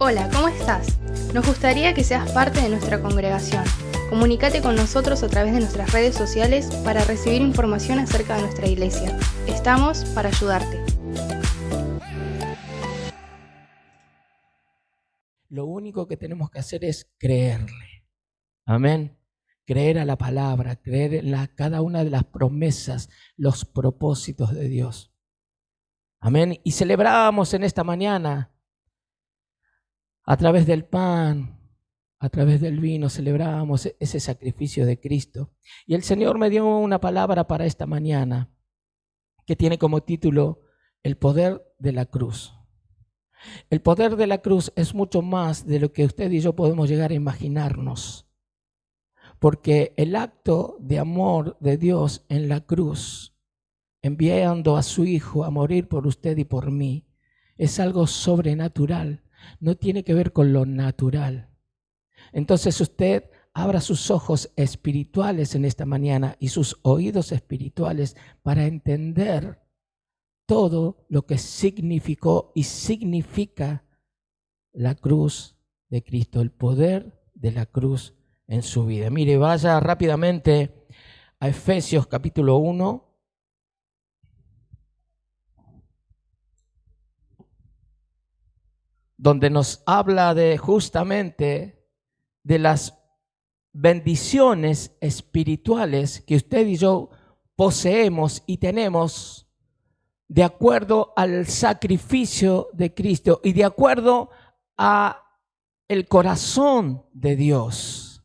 Hola, ¿cómo estás? Nos gustaría que seas parte de nuestra congregación. Comunícate con nosotros a través de nuestras redes sociales para recibir información acerca de nuestra iglesia. Estamos para ayudarte. Lo único que tenemos que hacer es creerle. Amén. Creer a la palabra, creer en cada una de las promesas, los propósitos de Dios. Amén. Y celebrábamos en esta mañana, a través del pan, a través del vino, celebrábamos ese sacrificio de Cristo. Y el Señor me dio una palabra para esta mañana que tiene como título El poder de la cruz. El poder de la cruz es mucho más de lo que usted y yo podemos llegar a imaginarnos. Porque el acto de amor de Dios en la cruz, enviando a su Hijo a morir por usted y por mí, es algo sobrenatural. No tiene que ver con lo natural. Entonces usted abra sus ojos espirituales en esta mañana y sus oídos espirituales para entender todo lo que significó y significa la cruz de Cristo, el poder de la cruz en su vida. Mire, vaya rápidamente a Efesios capítulo 1. Donde nos habla justamente de las bendiciones espirituales que usted y yo poseemos y tenemos de acuerdo al sacrificio de Cristo y de acuerdo a el corazón de Dios.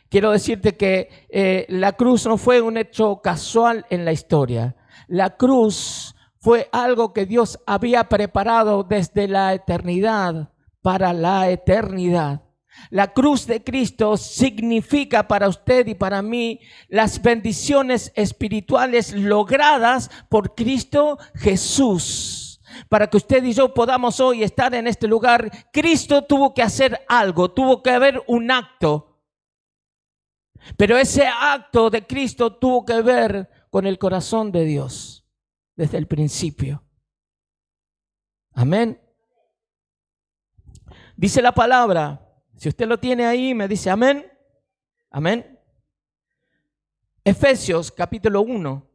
Quiero decirte que la cruz no fue un hecho casual en la historia. La cruz fue algo que Dios había preparado desde la eternidad para la eternidad. La cruz de Cristo significa para usted y para mí las bendiciones espirituales logradas por Cristo Jesús. Para que usted y yo podamos hoy estar en este lugar, Cristo tuvo que hacer algo, tuvo que haber un acto. Pero ese acto de Cristo tuvo que ver con el corazón de Dios desde el principio. Amén. Dice la palabra, si usted lo tiene ahí, me dice amén. Amén. Efesios capítulo 1,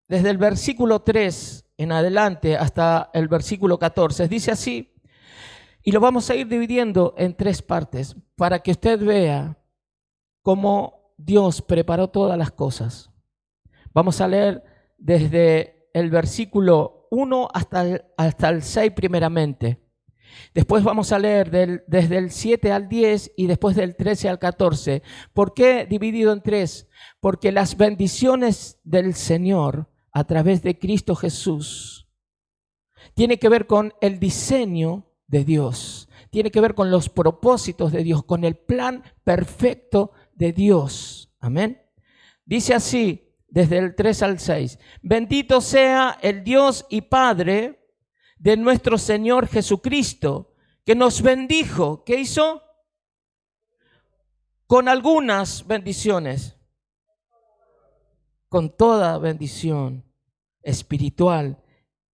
desde el versículo 3 en adelante hasta el versículo 14, dice así, y lo vamos a ir dividiendo en tres partes para que usted vea cómo Dios preparó todas las cosas. Vamos a leer desde el versículo 1 hasta el 6 primeramente. Después vamos a leer desde el 7 al 10 y después del 13 al 14. ¿Por qué dividido en tres? Porque las bendiciones del Señor a través de Cristo Jesús tiene que ver con el diseño de Dios, tiene que ver con los propósitos de Dios, con el plan perfecto de Dios. Amén. Dice así, desde el 3 al 6. Bendito sea el Dios y Padre de nuestro Señor Jesucristo, que nos bendijo. ¿Qué hizo? Con algunas bendiciones. Con toda bendición espiritual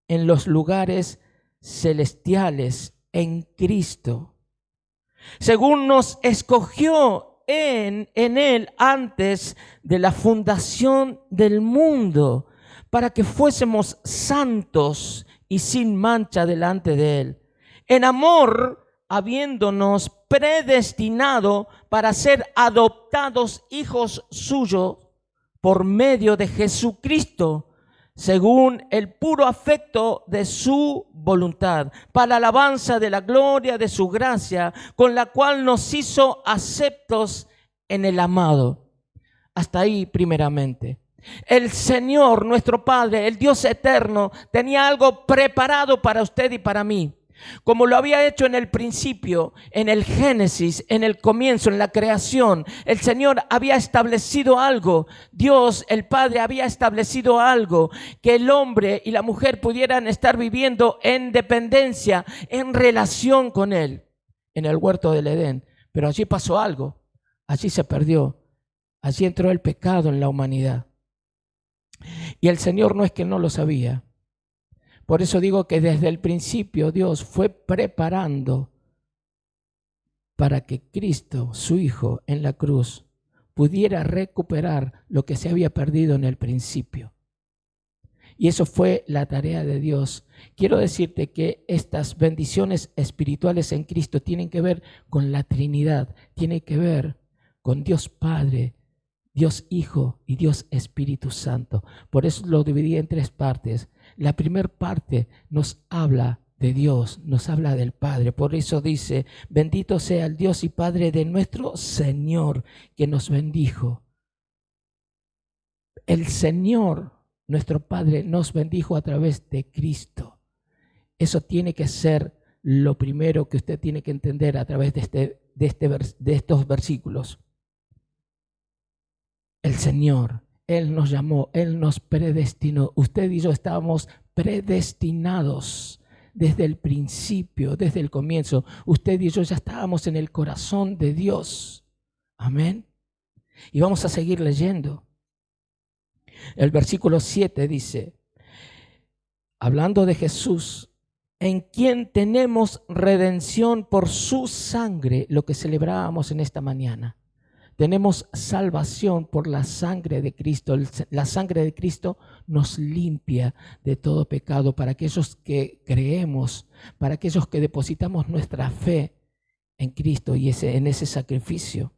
en los lugares celestiales en Cristo. Según nos escogió en Él antes de la fundación del mundo, para que fuésemos santos y sin mancha delante de Él. En amor, habiéndonos predestinado para ser adoptados hijos suyos por medio de Jesucristo, según el puro afecto de su voluntad, para la alabanza de la gloria de su gracia, con la cual nos hizo aceptos en el amado. Hasta ahí primeramente. El Señor, nuestro Padre, el Dios eterno, tenía algo preparado para usted y para mí. Como lo había hecho en el principio, en el Génesis, en el comienzo, en la creación, el Señor había establecido algo. Dios, el Padre, había establecido algo, que el hombre y la mujer pudieran estar viviendo en dependencia, en relación con Él, en el huerto del Edén. Pero allí pasó algo, allí se perdió, allí entró el pecado en la humanidad. Y el Señor no es que no lo sabía. Por eso digo que desde el principio Dios fue preparando para que Cristo, su Hijo, en la cruz, pudiera recuperar lo que se había perdido en el principio. Y eso fue la tarea de Dios. Quiero decirte que estas bendiciones espirituales en Cristo tienen que ver con la Trinidad, tienen que ver con Dios Padre, Dios Hijo y Dios Espíritu Santo. Por eso lo dividí en 3 partes. La primera parte nos habla de Dios, nos habla del Padre. Por eso dice, bendito sea el Dios y Padre de nuestro Señor, que nos bendijo. El Señor, nuestro Padre, nos bendijo a través de Cristo. Eso tiene que ser lo primero que usted tiene que entender a través de estos versículos. El Señor, Él nos llamó, Él nos predestinó. Usted y yo estábamos predestinados desde el principio, desde el comienzo. Usted y yo ya estábamos en el corazón de Dios. Amén. Y vamos a seguir leyendo. El versículo 7 dice, hablando de Jesús, en quien tenemos redención por su sangre, lo que celebrábamos en esta mañana. Tenemos salvación por la sangre de Cristo. La sangre de Cristo nos limpia de todo pecado. Para aquellos que creemos, para aquellos que depositamos nuestra fe en Cristo y en ese sacrificio.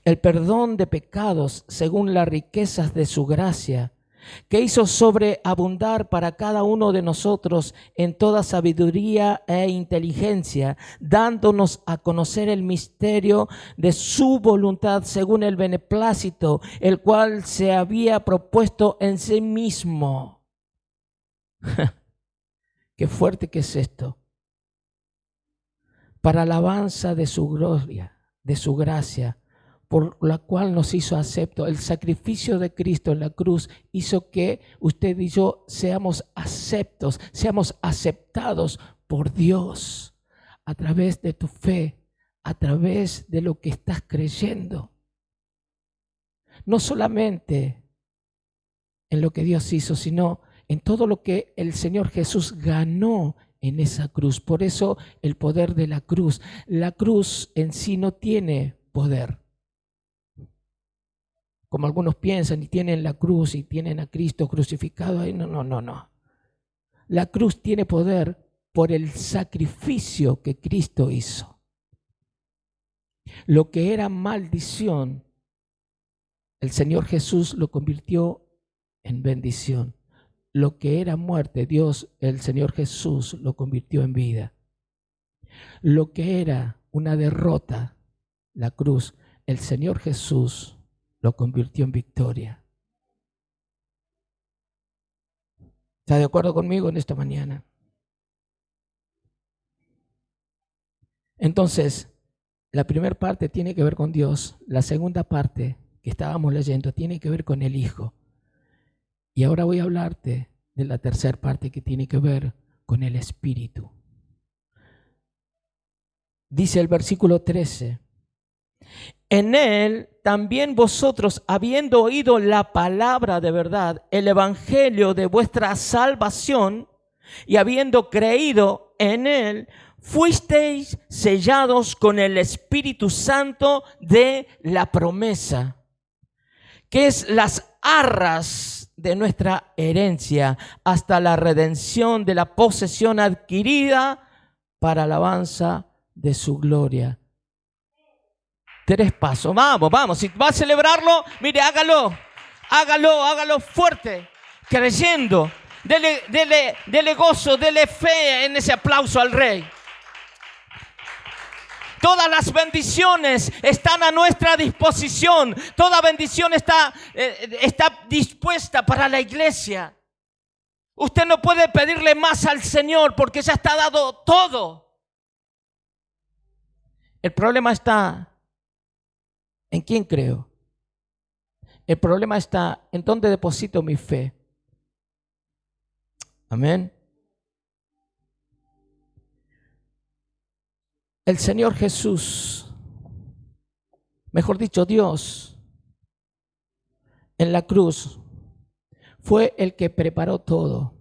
El perdón de pecados según las riquezas de su gracia, que hizo sobreabundar para cada uno de nosotros en toda sabiduría e inteligencia, dándonos a conocer el misterio de su voluntad según el beneplácito, el cual se había propuesto en sí mismo. Qué fuerte que es esto. Para alabanza de su gloria, de su gracia, por la cual nos hizo acepto. El sacrificio de Cristo en la cruz hizo que usted y yo seamos aceptos, seamos aceptados por Dios a través de tu fe, a través de lo que estás creyendo. No solamente en lo que Dios hizo, sino en todo lo que el Señor Jesús ganó en esa cruz. Por eso el poder de la cruz. La cruz en sí no tiene poder, como algunos piensan, y tienen la cruz y tienen a Cristo crucificado ahí. No. La cruz tiene poder por el sacrificio que Cristo hizo. Lo que era maldición, el Señor Jesús lo convirtió en bendición. Lo que era muerte, Dios, el Señor Jesús, lo convirtió en vida. Lo que era una derrota, la cruz, el Señor Jesús lo convirtió en victoria. ¿Está de acuerdo conmigo en esta mañana? Entonces, la primera parte tiene que ver con Dios. La segunda parte que estábamos leyendo tiene que ver con el Hijo. Y ahora voy a hablarte de la tercera parte que tiene que ver con el Espíritu. Dice el versículo 13. En él también vosotros, habiendo oído la palabra de verdad, el evangelio de vuestra salvación, y habiendo creído en él, fuisteis sellados con el Espíritu Santo de la promesa, que es las arras de nuestra herencia, hasta la redención de la posesión adquirida para alabanza de su gloria. 3 pasos. Vamos. Si va a celebrarlo, mire, hágalo fuerte, creyendo. Dele gozo, dele fe en ese aplauso al Rey. Todas las bendiciones están a nuestra disposición. Toda bendición está dispuesta para la iglesia. Usted no puede pedirle más al Señor porque ya está dado todo. El problema está ¿en quién creo? El problema está en dónde deposito mi fe. Amén. El Señor Jesús, mejor dicho, Dios, en la cruz, fue el que preparó todo.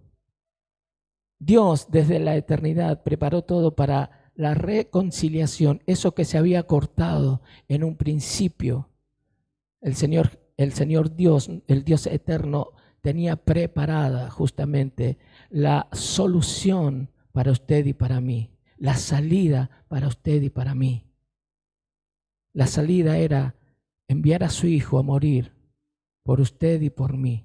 Dios desde la eternidad preparó todo para la reconciliación, eso que se había cortado en un principio. El Señor Dios, el Dios eterno, tenía preparada justamente la solución para usted y para mí, la salida para usted y para mí. La salida era enviar a su Hijo a morir por usted y por mí.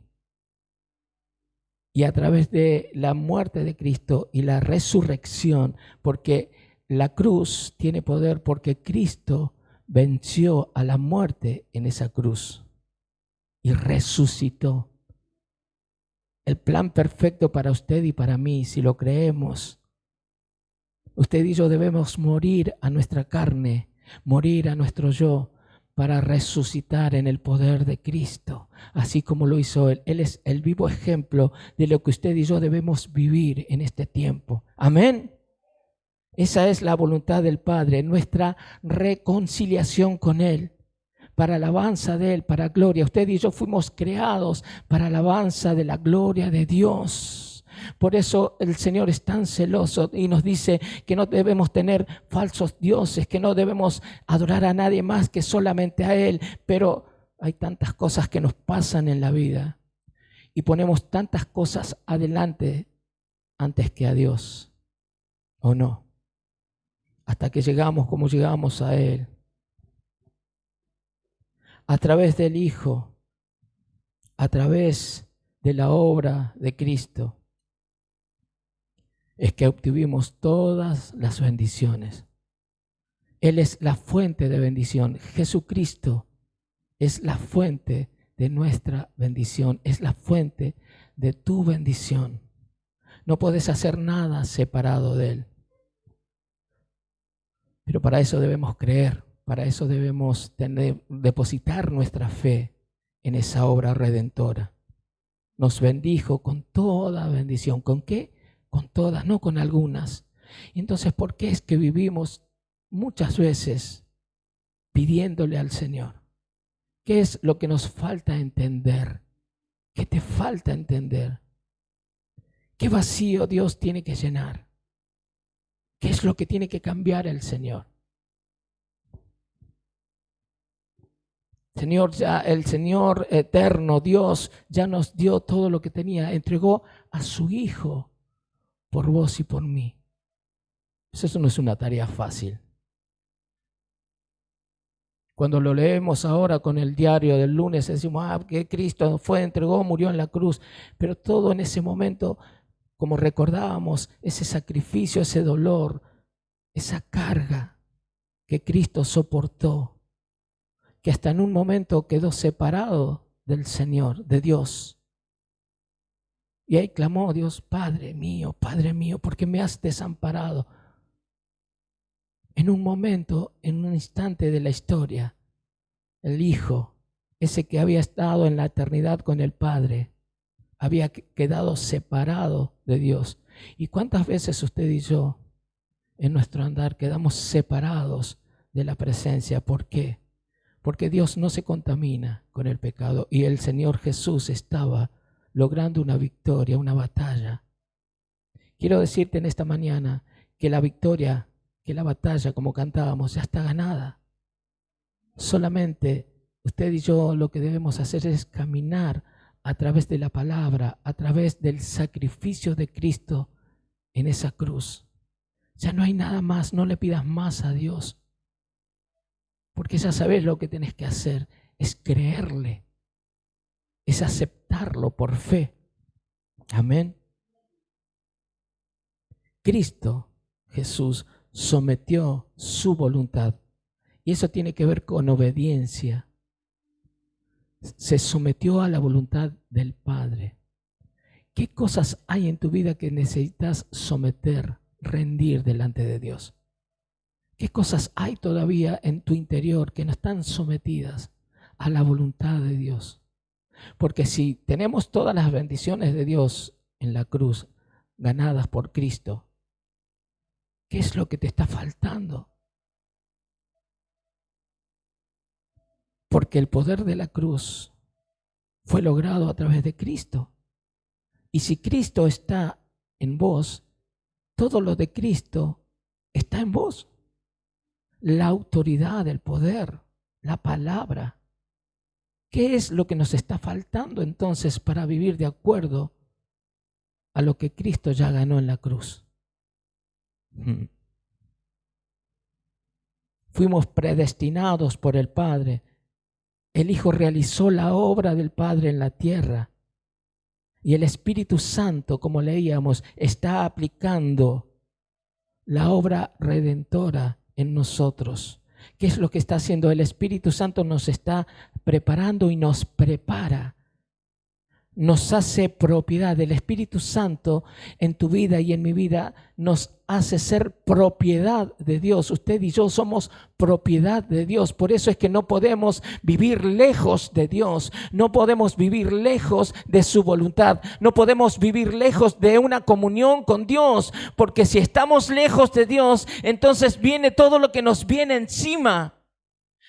Y a través de la muerte de Cristo y la resurrección, porque la cruz tiene poder, porque Cristo venció a la muerte en esa cruz y resucitó. El plan perfecto para usted y para mí, si lo creemos. Usted y yo debemos morir a nuestra carne, morir a nuestro yo, para resucitar en el poder de Cristo, así como lo hizo Él. Él es el vivo ejemplo de lo que usted y yo debemos vivir en este tiempo. Amén. Esa es la voluntad del Padre, nuestra reconciliación con Él, para alabanza de Él, para gloria. Usted y yo fuimos creados para alabanza de la gloria de Dios. Por eso el Señor es tan celoso y nos dice que no debemos tener falsos dioses, que no debemos adorar a nadie más que solamente a Él. Pero hay tantas cosas que nos pasan en la vida y ponemos tantas cosas adelante antes que a Dios, ¿o no? Hasta que llegamos como llegamos a Él. A través del Hijo, a través de la obra de Cristo, es que obtuvimos todas las bendiciones. Él es la fuente de bendición. Jesucristo es la fuente de nuestra bendición, es la fuente de tu bendición. No puedes hacer nada separado de Él. Pero para eso debemos creer, para eso debemos depositar nuestra fe en esa obra redentora. Nos bendijo con toda bendición. ¿Con qué? Con todas, no con algunas. Y entonces, ¿por qué es que vivimos muchas veces pidiéndole al Señor? ¿Qué es lo que nos falta entender? ¿Qué te falta entender? ¿Qué vacío Dios tiene que llenar? ¿Qué es lo que tiene que cambiar el Señor? El Señor eterno, Dios, ya nos dio todo lo que tenía. Entregó a su Hijo por vos y por mí. Eso no es una tarea fácil. Cuando lo leemos ahora con el diario del lunes, decimos, que Cristo fue, entregó, murió en la cruz. Pero todo en ese momento, como recordábamos, ese sacrificio, ese dolor, esa carga que Cristo soportó, que hasta en un momento quedó separado del Señor, de Dios. Y ahí clamó Dios, Padre mío, ¿por qué me has desamparado? En un momento, en un instante de la historia, el Hijo, ese que había estado en la eternidad con el Padre, había quedado separado de Dios. ¿Y cuántas veces usted y yo en nuestro andar quedamos separados de la presencia? ¿Por qué? Porque Dios no se contamina con el pecado y el Señor Jesús estaba logrando una victoria, una batalla. Quiero decirte en esta mañana que la victoria, que la batalla, como cantábamos, ya está ganada. Solamente usted y yo lo que debemos hacer es caminar a través de la palabra, a través del sacrificio de Cristo en esa cruz. Ya no hay nada más, no le pidas más a Dios. Porque ya sabes lo que tienes que hacer, es creerle, es aceptarlo por fe. Amén. Cristo, Jesús, sometió su voluntad. Y eso tiene que ver con obediencia. Se sometió a la voluntad del Padre. ¿Qué cosas hay en tu vida que necesitas someter, rendir delante de Dios? ¿Qué cosas hay todavía en tu interior que no están sometidas a la voluntad de Dios? Porque si tenemos todas las bendiciones de Dios en la cruz, ganadas por Cristo, ¿qué es lo que te está faltando? Porque el poder de la cruz fue logrado a través de Cristo. Y si Cristo está en vos, todo lo de Cristo está en vos. La autoridad, el poder, la palabra. ¿Qué es lo que nos está faltando entonces para vivir de acuerdo a lo que Cristo ya ganó en la cruz? Fuimos predestinados por el Padre. El Hijo realizó la obra del Padre en la tierra. Y el Espíritu Santo, como leíamos, está aplicando la obra redentora en nosotros. ¿Qué es lo que está haciendo? El Espíritu Santo nos está preparando y nos prepara. Nos hace propiedad. El Espíritu Santo en tu vida y en mi vida nos hace ser propiedad de Dios. Usted y yo somos propiedad de Dios. Por eso es que no podemos vivir lejos de Dios. No podemos vivir lejos de su voluntad. No podemos vivir lejos de una comunión con Dios. Porque si estamos lejos de Dios, entonces viene todo lo que nos viene encima.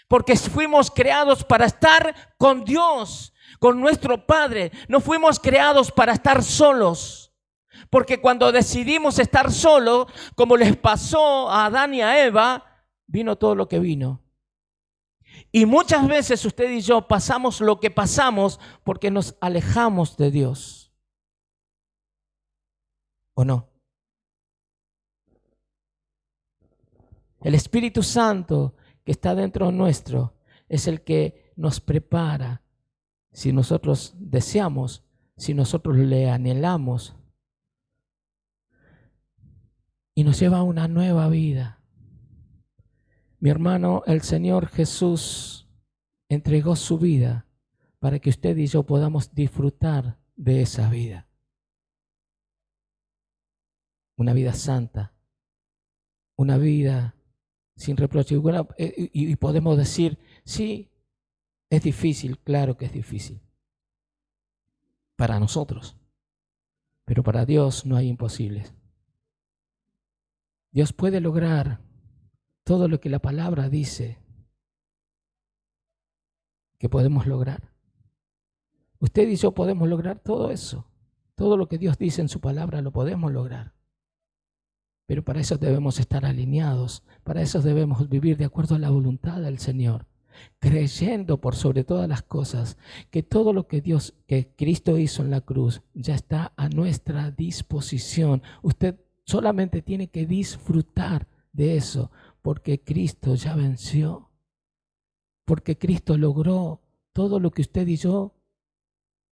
Porque fuimos creados para estar con Dios, con nuestro Padre. No fuimos creados para estar solos. Porque cuando decidimos estar solos, como les pasó a Adán y a Eva, vino todo lo que vino. Y muchas veces usted y yo pasamos lo que pasamos porque nos alejamos de Dios. ¿O no? El Espíritu Santo que está dentro nuestro es el que nos prepara. Si nosotros deseamos, si nosotros le anhelamos, y nos lleva a una nueva vida. Mi hermano, el Señor Jesús entregó su vida para que usted y yo podamos disfrutar de esa vida. Una vida santa, una vida sin reproche. Y podemos decir, sí, es difícil, claro que es difícil. Para nosotros. Pero para Dios no hay imposibles. Dios puede lograr todo lo que la palabra dice que podemos lograr. Usted y yo podemos lograr todo eso. Todo lo que Dios dice en su palabra lo podemos lograr. Pero para eso debemos estar alineados. Para eso debemos vivir de acuerdo a la voluntad del Señor. Creyendo por sobre todas las cosas que todo lo que Cristo hizo en la cruz ya está a nuestra disposición. Usted solamente tiene que disfrutar de eso, porque Cristo ya venció, porque Cristo logró todo lo que usted y yo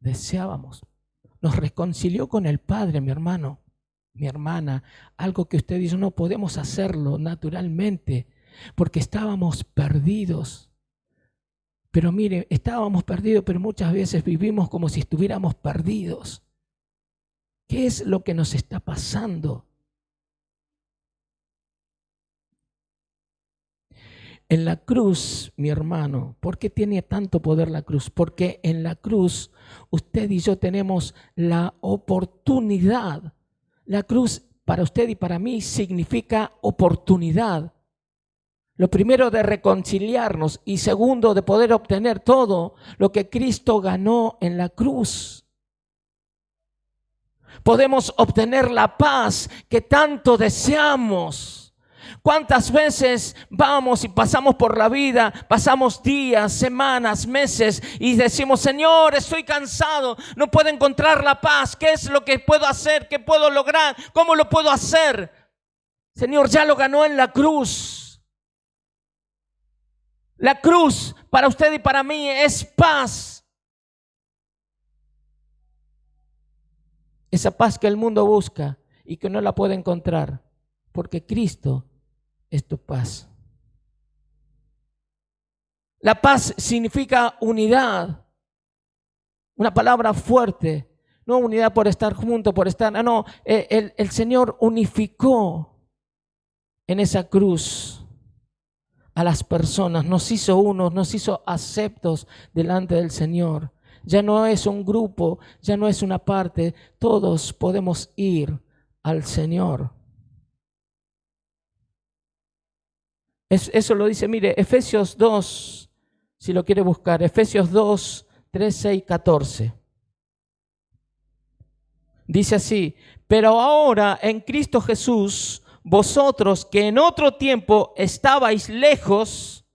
deseábamos. Nos reconcilió con el Padre, mi hermano, mi hermana, algo que usted y yo no podemos hacerlo naturalmente, porque estábamos perdidos. Pero mire, estábamos perdidos, pero muchas veces vivimos como si estuviéramos perdidos. ¿Qué es lo que nos está pasando? En la cruz, mi hermano, ¿por qué tiene tanto poder la cruz? Porque en la cruz usted y yo tenemos la oportunidad. La cruz para usted y para mí significa oportunidad. Lo primero, de reconciliarnos, y segundo, de poder obtener todo lo que Cristo ganó en la cruz. Podemos obtener la paz que tanto deseamos. ¿Cuántas veces vamos y pasamos por la vida, pasamos días, semanas, meses y decimos, Señor, estoy cansado, no puedo encontrar la paz, ¿qué es lo que puedo hacer? ¿Qué puedo lograr? ¿Cómo lo puedo hacer? Señor, ya lo ganó en la cruz. La cruz para usted y para mí es paz. Esa paz que el mundo busca y que no la puede encontrar, porque Cristo es tu paz. La paz significa unidad. Una palabra fuerte. No unidad por estar juntos, por estar... No, el Señor unificó en esa cruz a las personas. Nos hizo unos, nos hizo aceptos delante del Señor. Ya no es un grupo, ya no es una parte. Todos podemos ir al Señor. Eso lo dice, mire, Efesios 2, si lo quiere buscar, Efesios 2, 13 y 14. Dice así, pero ahora en Cristo Jesús, vosotros que en otro tiempo estabais lejos,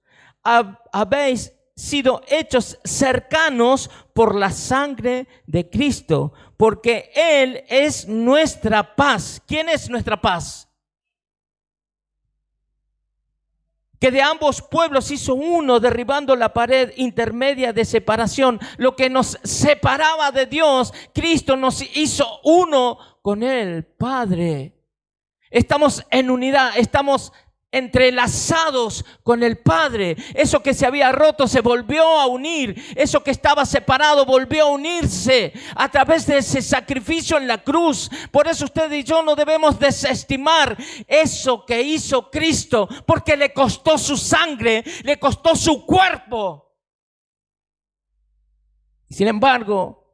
habéis sido hechos cercanos por la sangre de Cristo, porque Él es nuestra paz. ¿Quién es nuestra paz? Que de ambos pueblos hizo uno, derribando la pared intermedia de separación. Lo que nos separaba de Dios, Cristo nos hizo uno con el Padre. Estamos en unidad, estamos entrelazados con el Padre. Eso que se había roto se volvió a unir. Eso que estaba separado volvió a unirse a través de ese sacrificio en la cruz. Por eso usted y yo no debemos desestimar eso que hizo Cristo, porque le costó su sangre, le costó su cuerpo. Sin embargo,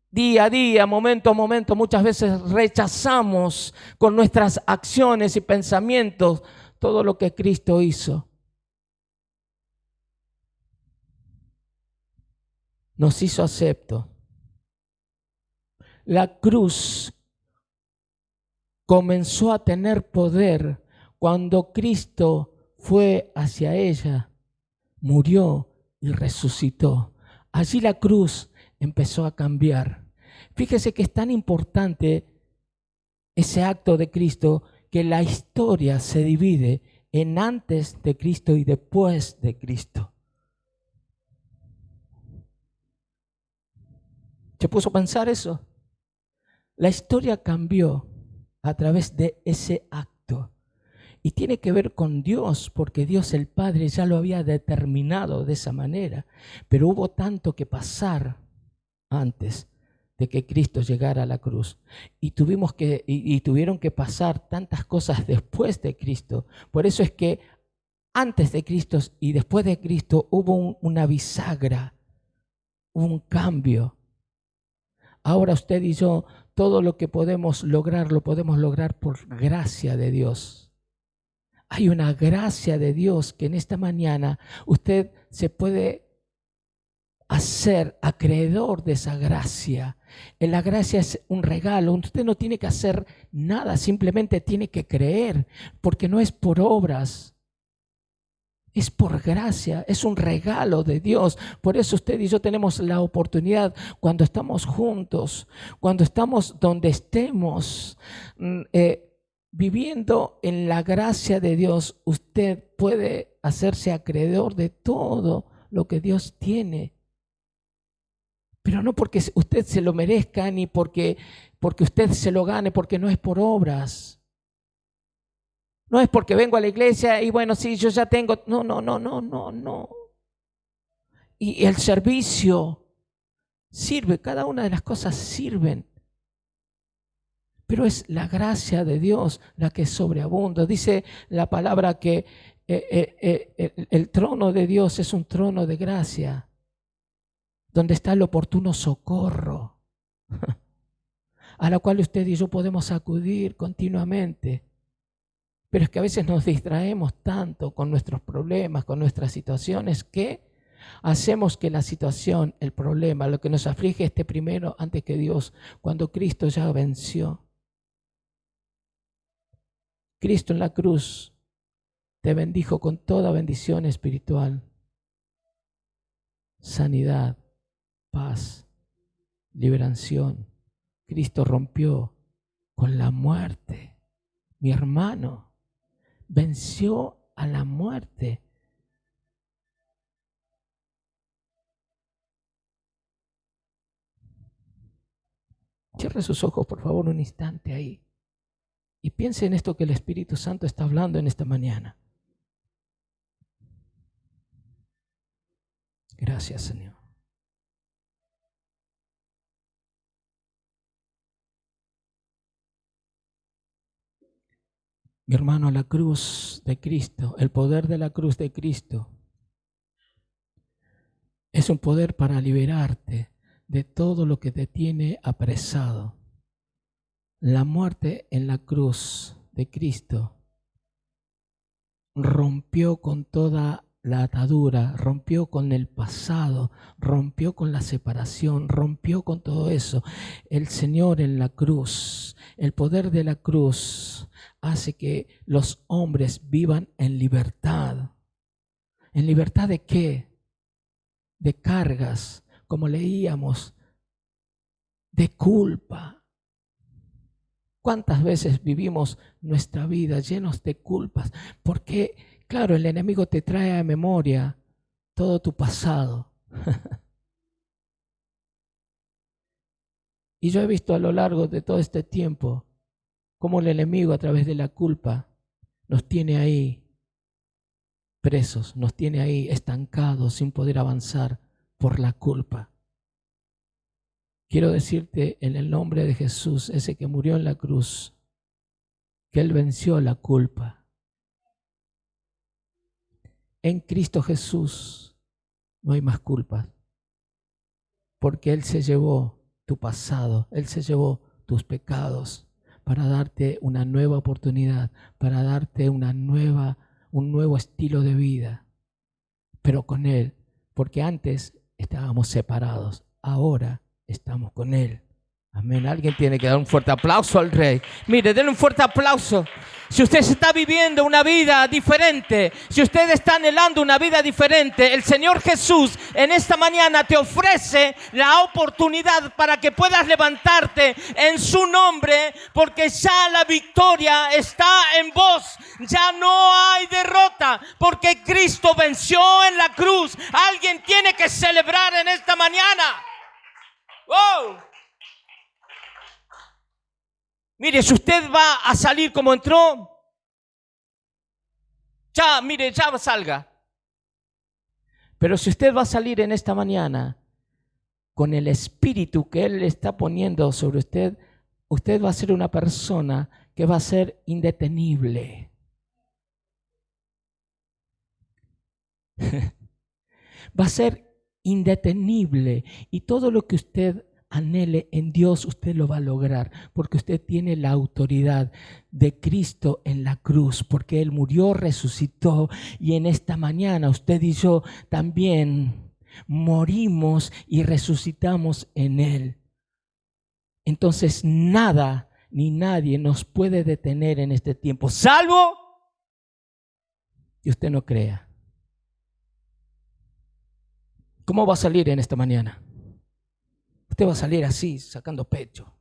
día a día, momento a momento, muchas veces rechazamos con nuestras acciones y pensamientos todo lo que Cristo hizo. Nos hizo acepto. La cruz comenzó a tener poder cuando Cristo fue hacia ella, murió y resucitó. Allí la cruz empezó a cambiar. Fíjese que es tan importante ese acto de Cristo que la historia se divide en antes de Cristo y después de Cristo. ¿Se puso a pensar eso? La historia cambió a través de ese acto y tiene que ver con Dios, porque Dios el Padre ya lo había determinado de esa manera, pero hubo tanto que pasar antes de que Cristo llegara a la cruz y tuvieron que pasar tantas cosas después de Cristo. Por eso es que antes de Cristo y después de Cristo hubo una bisagra, un cambio. Ahora usted y yo, todo lo que podemos lograr, lo podemos lograr por gracia de Dios. Hay una gracia de Dios que en esta mañana usted se puede hacer acreedor de esa gracia. La gracia es un regalo. Usted no tiene que hacer nada, simplemente tiene que creer, porque no es por obras, es por gracia, es un regalo de Dios. Por eso usted y yo tenemos la oportunidad, cuando estamos juntos, cuando estamos donde estemos, viviendo en la gracia de Dios, usted puede hacerse acreedor de todo lo que Dios tiene. Pero no porque usted se lo merezca, ni porque usted se lo gane, porque no es por obras. No es porque vengo a la iglesia y bueno, sí, yo ya tengo. No. Y el servicio sirve, cada una de las cosas sirven. Pero es la gracia de Dios la que sobreabunda. Dice la palabra que el trono de Dios es un trono de gracia, donde está el oportuno socorro, a la cual usted y yo podemos acudir continuamente. Pero es que a veces nos distraemos tanto con nuestros problemas, con nuestras situaciones, que hacemos que la situación, el problema, lo que nos aflige esté primero antes que Dios, cuando Cristo ya venció. Cristo en la cruz te bendijo con toda bendición espiritual, sanidad, paz, liberación. Cristo rompió con la muerte. Mi hermano venció a la muerte. Cierre sus ojos, por favor, un instante ahí y piense en esto que el Espíritu Santo está hablando en esta mañana. Gracias, Señor. Mi hermano, la cruz de Cristo, el poder de la cruz de Cristo, es un poder para liberarte de todo lo que te tiene apresado. La muerte en la cruz de Cristo rompió con toda la atadura, rompió con el pasado, rompió con la separación, rompió con todo eso. El Señor en la cruz, el poder de la cruz hace que los hombres vivan en libertad. ¿En libertad de qué? De cargas, como leíamos, de culpa. ¿Cuántas veces vivimos nuestra vida llenos de culpas? Porque, claro, el enemigo te trae a memoria todo tu pasado. Y yo he visto a lo largo de todo este tiempo cómo el enemigo a través de la culpa nos tiene ahí presos, nos tiene ahí estancados sin poder avanzar por la culpa. Quiero decirte en el nombre de Jesús, ese que murió en la cruz, que Él venció la culpa. En Cristo Jesús no hay más culpas, porque Él se llevó tu pasado, Él se llevó tus pecados para darte una nueva oportunidad, para darte un nuevo estilo de vida, pero con Él, porque antes estábamos separados, ahora estamos con Él. Amén. Alguien tiene que dar un fuerte aplauso al Rey. Mire, denle un fuerte aplauso. Si usted está viviendo una vida diferente, si usted está anhelando una vida diferente, el Señor Jesús en esta mañana te ofrece la oportunidad para que puedas levantarte en su nombre, porque ya la victoria está en vos. Ya no hay derrota, porque Cristo venció en la cruz. Alguien tiene que celebrar en esta mañana. ¡Wow! Mire, si usted va a salir como entró, ya salga. Pero si usted va a salir en esta mañana con el espíritu que Él está poniendo sobre usted, usted va a ser una persona que va a ser indetenible. Va a ser indetenible, y todo lo que usted anhele en Dios, usted lo va a lograr, porque usted tiene la autoridad de Cristo en la cruz, porque Él murió, resucitó, y en esta mañana usted y yo también morimos y resucitamos en Él. Entonces nada ni nadie nos puede detener en este tiempo, salvo que usted no crea. ¿Cómo va a salir en esta mañana? Usted va a salir así, sacando pecho.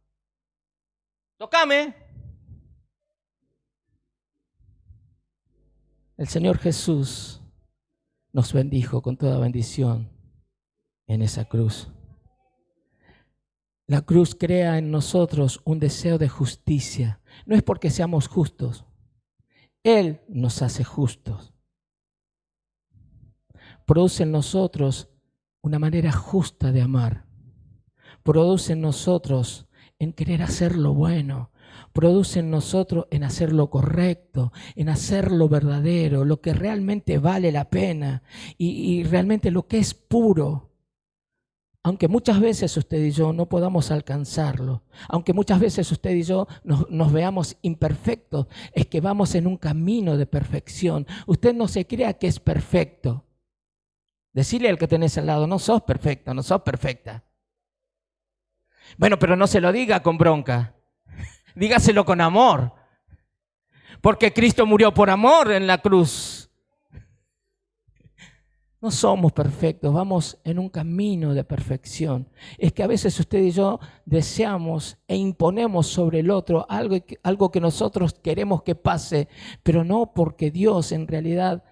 ¡Tócame! El Señor Jesús nos bendijo con toda bendición en esa cruz. La cruz crea en nosotros un deseo de justicia. No es porque seamos justos. Él nos hace justos. Produce en nosotros una manera justa de amar. Produce en nosotros en querer hacer lo bueno. Produce en nosotros en hacer lo correcto, en hacer lo verdadero, lo que realmente vale la pena y realmente lo que es puro. Aunque muchas veces usted y yo no podamos alcanzarlo, aunque muchas veces usted y yo nos veamos imperfectos, es que vamos en un camino de perfección. Usted no se crea que es perfecto. Decirle al que tenés al lado, no sos perfecto, no sos perfecta. Bueno, pero no se lo diga con bronca. Dígaselo con amor. Porque Cristo murió por amor en la cruz. No somos perfectos, vamos en un camino de perfección. Es que a veces usted y yo deseamos e imponemos sobre el otro algo que nosotros queremos que pase, pero no porque Dios en realidad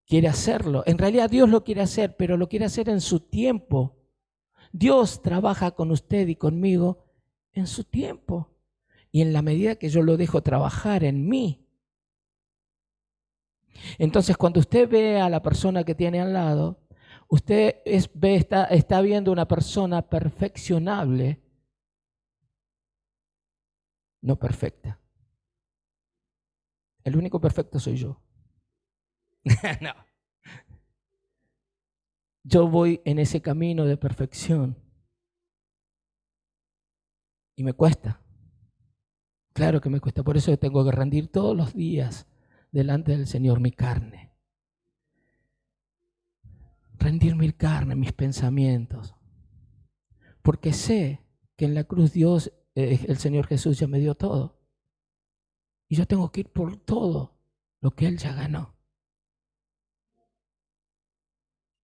quiere hacerlo. En realidad Dios lo quiere hacer, pero lo quiere hacer en su tiempo. Dios trabaja con usted y conmigo en su tiempo y en la medida que yo lo dejo trabajar en mí. Entonces, cuando usted ve a la persona que tiene al lado, usted está viendo una persona perfeccionable, no perfecta. El único perfecto soy yo. No. Yo voy en ese camino de perfección y me cuesta. Claro que me cuesta, por eso tengo que rendir todos los días delante del Señor mi carne. rendir mi carne, mis pensamientos, porque sé que en la cruz Dios, el Señor Jesús ya me dio todo. Y yo tengo que ir por todo lo que Él ya ganó.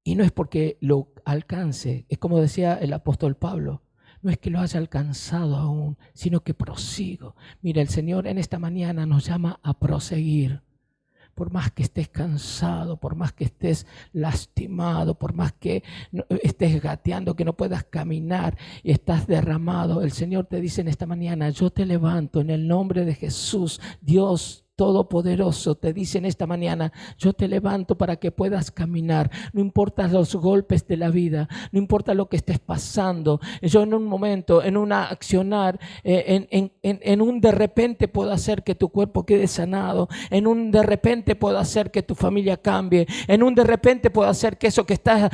Y no es porque lo alcance, es como decía el apóstol Pablo, no es que lo haya alcanzado aún, sino que prosigo. Mira, el Señor en esta mañana nos llama a proseguir. Por más que estés cansado, por más que estés lastimado, por más que estés gateando, que no puedas caminar y estás derramado, el Señor te dice en esta mañana, yo te levanto en el nombre de Jesús, Dios Todopoderoso, te dice en esta mañana, yo te levanto para que puedas caminar. No importa los golpes de la vida, no importa lo que estés pasando. Yo en un momento, en un accionar, en un de repente puedo hacer que tu cuerpo quede sanado. En un de repente puedo hacer que tu familia cambie. En un de repente puedo hacer que eso que está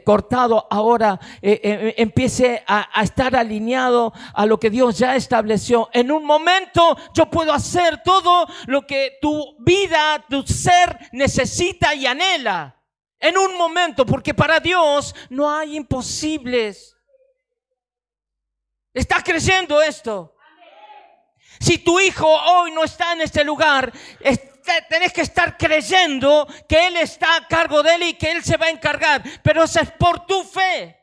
cortado ahora empiece a estar alineado a lo que Dios ya estableció. En un momento yo puedo hacer todo lo que tu vida, tu ser necesita y anhela. En un momento, porque para Dios no hay imposibles. ¿Estás creyendo esto? Si tu hijo hoy no está en este lugar, tenés que estar creyendo que Él está a cargo de él y que Él se va a encargar. Pero eso es por tu fe.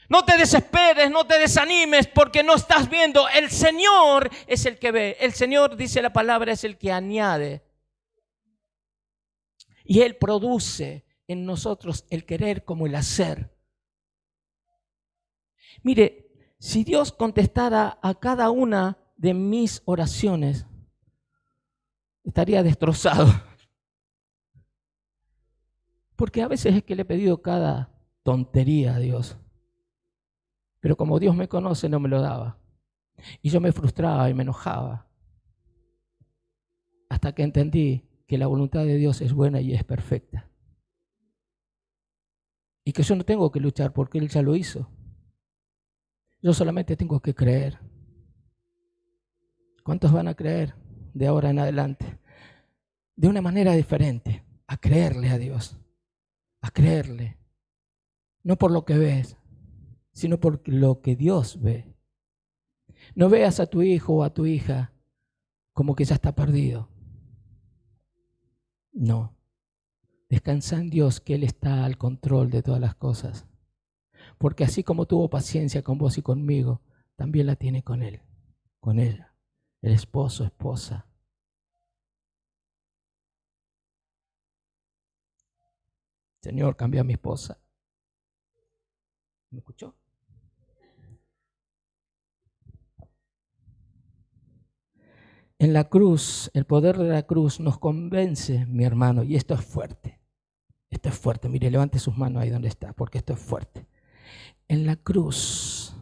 No te desesperes, no te desanimes porque no estás viendo. El Señor es el que ve. El Señor, dice la palabra, es el que añade. Y Él produce en nosotros el querer como el hacer. Mire, si Dios contestara a cada una de mis oraciones, estaría destrozado. Porque a veces es que le he pedido cada tontería a Dios. Pero como Dios me conoce, no me lo daba. Y yo me frustraba y me enojaba. Hasta que entendí que la voluntad de Dios es buena y es perfecta. Y que yo no tengo que luchar porque Él ya lo hizo. Yo solamente tengo que creer. ¿Cuántos van a creer de ahora en adelante? De una manera diferente, a creerle a Dios. A creerle. No por lo que ves, sino por lo que Dios ve. No veas a tu hijo o a tu hija como que ya está perdido. No. Descansa en Dios, que Él está al control de todas las cosas. Porque así como tuvo paciencia con vos y conmigo, también la tiene con Él, con ella, el esposo, esposa. Señor, cambia a mi esposa. ¿Me escuchó? En la cruz, el poder de la cruz nos convence, mi hermano, y esto es fuerte. Esto es fuerte. Mire, levante sus manos ahí donde está, porque esto es fuerte. En la cruz,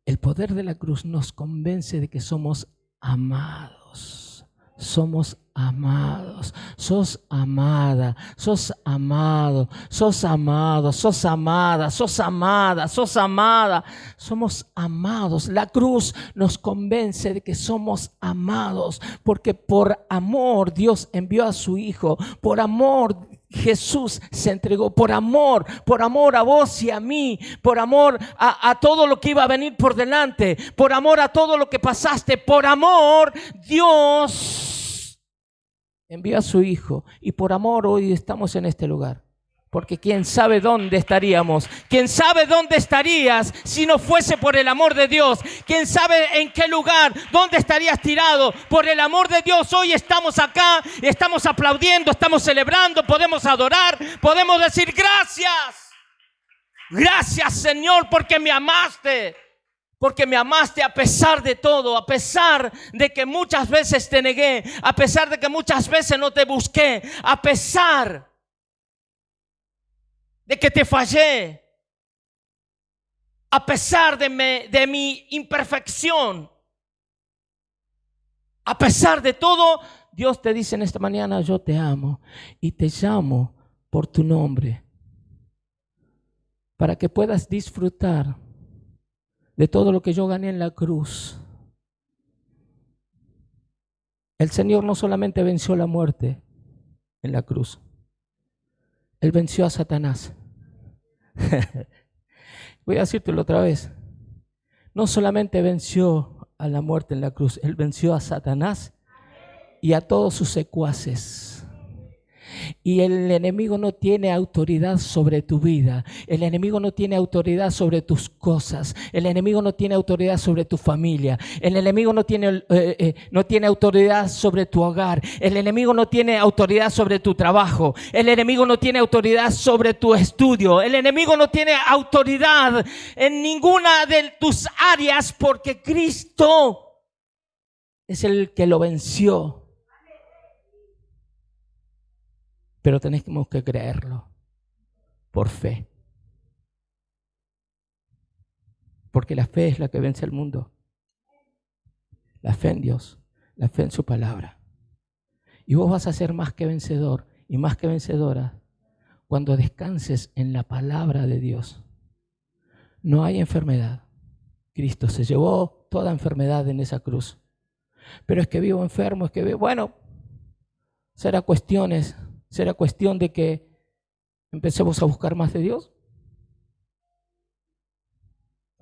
el poder de la cruz nos convence de que somos amados. Somos amados, sos amada, sos amado, sos amado, sos amada, sos amada, sos amada. Somos amados. La cruz nos convence de que somos amados, porque por amor Dios envió a su Hijo, por amor Jesús se entregó, por amor a vos y a mí, por amor a todo lo que iba a venir por delante, por amor a todo lo que pasaste, por amor Dios envió a su Hijo, y por amor hoy estamos en este lugar. Porque quién sabe dónde estaríamos, quién sabe dónde estarías si no fuese por el amor de Dios, quién sabe en qué lugar, dónde estarías tirado. Por el amor de Dios hoy estamos acá, estamos aplaudiendo, estamos celebrando, podemos adorar, podemos decir gracias. Gracias, Señor, porque me amaste. Porque me amaste a pesar de todo, a pesar de que muchas veces te negué, a pesar de que muchas veces no te busqué, a pesar de que te fallé, a pesar de mi imperfección, a pesar de todo, Dios te dice en esta mañana, yo te amo y te llamo por tu nombre, para que puedas disfrutar de todo lo que yo gané en la cruz. El Señor no solamente venció la muerte en la cruz, Él venció a Satanás. Voy a decírtelo otra vez. No solamente venció a la muerte en la cruz, Él venció a Satanás y a todos sus secuaces. Y el enemigo no tiene autoridad sobre tu vida. El enemigo no tiene autoridad sobre tus cosas. El enemigo no tiene autoridad sobre tu familia. El enemigo no tiene autoridad sobre tu hogar. El enemigo no tiene autoridad sobre tu trabajo. El enemigo no tiene autoridad sobre tu estudio. El enemigo no tiene autoridad en ninguna de tus áreas, porque Cristo es el que lo venció. Pero tenemos que creerlo por fe. Porque la fe es la que vence al mundo. La fe en Dios, la fe en su palabra. Y vos vas a ser más que vencedor y más que vencedora cuando descanses en la palabra de Dios. No hay enfermedad. Cristo se llevó toda enfermedad en esa cruz. Pero es que vivo enfermo, es que vivo... Bueno, será cuestión de que empecemos a buscar más de Dios.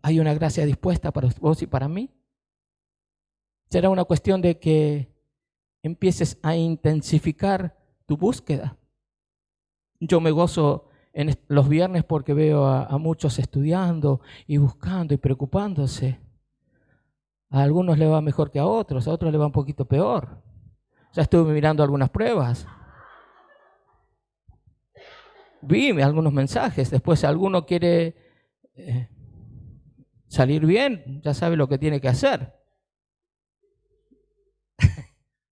Hay una gracia dispuesta para vos y para mí. Será una cuestión de que empieces a intensificar tu búsqueda. Yo me gozo en los viernes porque veo a muchos estudiando y buscando y preocupándose. A algunos le va mejor que a otros le va un poquito peor. Ya estuve mirando algunas pruebas. Vi algunos mensajes. Después, si alguno quiere salir bien, ya sabe lo que tiene que hacer.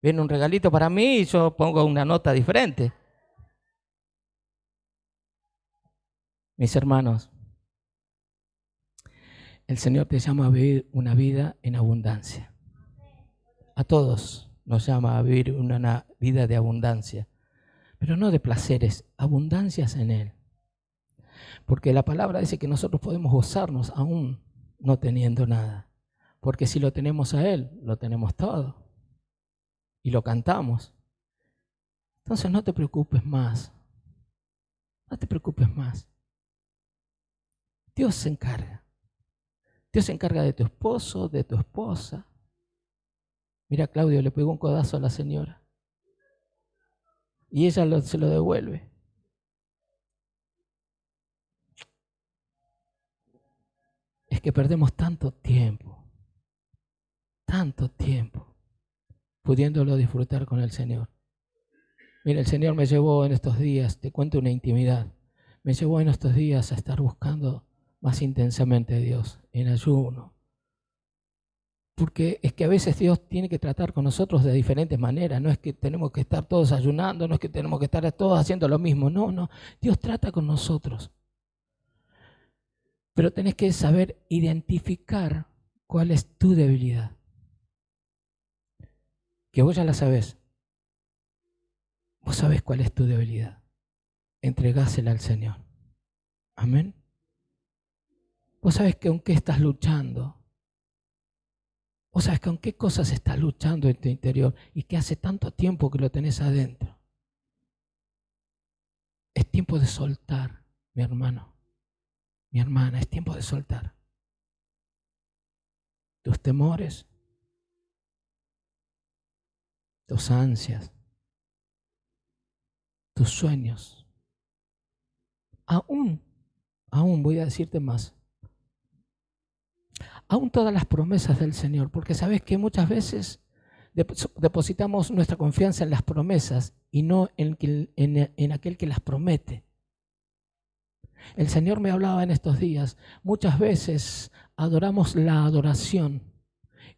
Viene un regalito para mí y yo pongo una nota diferente. Mis hermanos, el Señor te llama a vivir una vida en abundancia. A todos nos llama a vivir una vida de abundancia, pero no de placeres, abundancias en Él. Porque la palabra dice que nosotros podemos gozarnos aún no teniendo nada. Porque si lo tenemos a Él, lo tenemos todo. Y lo cantamos. Entonces no te preocupes más. No te preocupes más. Dios se encarga. Dios se encarga de tu esposo, de tu esposa. Mira, Claudio le pegó un codazo a la señora. Y ella se lo devuelve. Es que perdemos tanto tiempo pudiéndolo disfrutar con el Señor. Mira, el Señor me llevó en estos días, te cuento una intimidad, me llevó en estos días a estar buscando más intensamente a Dios, en ayuno. Porque es que a veces Dios tiene que tratar con nosotros de diferentes maneras. No es que tenemos que estar todos ayunando, no es que tenemos que estar todos haciendo lo mismo. No. Dios trata con nosotros. Pero tenés que saber identificar cuál es tu debilidad. Que vos ya la sabés. Vos sabés cuál es tu debilidad. Entregásela al Señor. Amén. Vos sabés que aunque estás luchando, vos sabés con qué cosas estás luchando en tu interior y que hace tanto tiempo que lo tenés adentro. Es tiempo de soltar, mi hermano, mi hermana, es tiempo de soltar. Tus temores, tus ansias, tus sueños. Aún voy a decirte más. Aún todas las promesas del Señor, porque sabes que muchas veces depositamos nuestra confianza en las promesas y no en aquel que las promete. El Señor me hablaba en estos días, muchas veces adoramos la adoración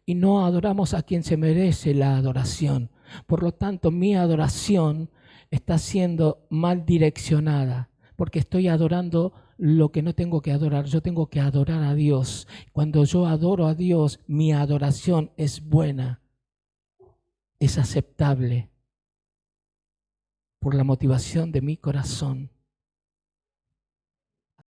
y no adoramos a quien se merece la adoración. Por lo tanto, mi adoración está siendo mal direccionada, porque estoy adorando lo que no tengo que adorar. Yo tengo que adorar a Dios. Cuando yo adoro a Dios, mi adoración es buena, es aceptable por la motivación de mi corazón.